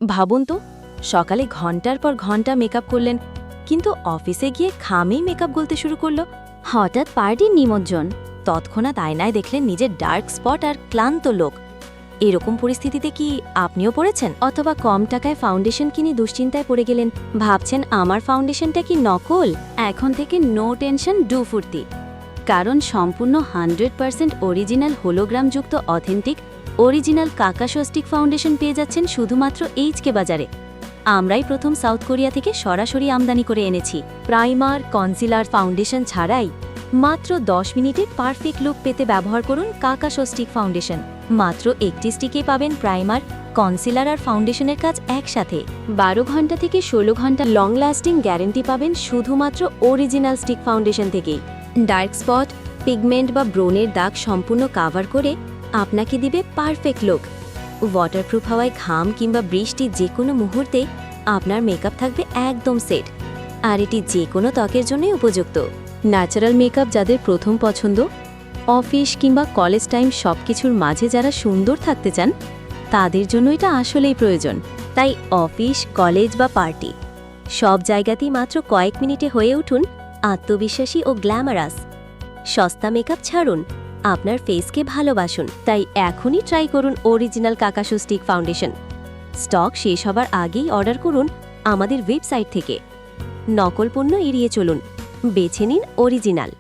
ভাবুন তো, সকালে ঘন্টার পর ঘন্টা মেকআপ করলেন, কিন্তু অফিসে গিয়ে খামেই মেকআপ গলতে শুরু করলো। হঠাৎ পার্টির নিমজ্জন। তৎক্ষণাৎ আয়নায় দেখলেন নিজের ডার্ক স্পট আর ক্লান্ত লোক। এরকম পরিস্থিতিতে কি আপনিও পড়েছেন? অথবা কম টাকায় ফাউন্ডেশন কিনে দুশ্চিন্তায় পড়ে গেলেন, ভাবছেন আমার ফাউন্ডেশনটা কি নকল? এখন থেকে নো টেনশন, ডু ফুর্তি। কারণ সম্পূর্ণ 100% অরিজিনাল হোলোগ্রামযুক্ত অথেন্টিক অরিজিনাল কাকাশস্টিক ফাউন্ডেশন পেয়ে যাচ্ছেন শুধুমাত্র এইচকে বাজারে। আমরাই প্রথম সাউথ কোরিয়া থেকে সরাসরি আমদানি করে এনেছি। প্রাইমার, কনসিলার, ফাউন্ডেশন ছাড়াই মাত্র 10 মিনিটে পারফেক্ট লুক পেতে ব্যবহার করুন কাকাশস্টিক ফাউন্ডেশন। মাত্র একটি স্টিকে পাবেন প্রাইমার, কনসিলার আর ফাউন্ডেশনের কাজ একসাথে। 12 ঘন্টা থেকে 16 ঘন্টা লং লাস্টিং গ্যারেন্টি পাবেন শুধুমাত্র অরিজিনাল স্টিক ফাউন্ডেশন থেকেই। ডার্ক স্পট, পিগমেন্ট বা ব্রণের দাগ সম্পূর্ণ কাভার করে আপনাকে দিবে পারফেক্ট লুক। ওয়াটারপ্রুফ হওয়ায় ঘাম কিংবা বৃষ্টি যে কোনো মুহূর্তে আপনার মেকআপ থাকবে একদম সেট। আর এটি যে কোনো ত্বকের জন্যই উপযুক্ত। ন্যাচারাল মেকআপ যাদের প্রথম পছন্দ, অফিস কিংবা কলেজ টাইম সবকিছুর মাঝে যারা সুন্দর থাকতে চান, তাদের জন্য এটা আসলেই প্রয়োজন। তাই অফিস, কলেজ বা পার্টি সব জায়গাতেই মাত্র কয়েক মিনিটে হয়ে উঠুন আত্মবিশ্বাসী ও গ্ল্যামারাস। সস্তা মেকআপ ছাড়ুন, আপনার ফেসকে ভালোবাসুন। তাই এখনই ট্রাই করুন অরিজিনাল কাকাশস্টিক ফাউন্ডেশন। স্টক শেষ হবার আগেই অর্ডার করুন আমাদের ওয়েবসাইট থেকে। নকল পণ্য এড়িয়ে চলুন, বেছে নিন অরিজিনাল।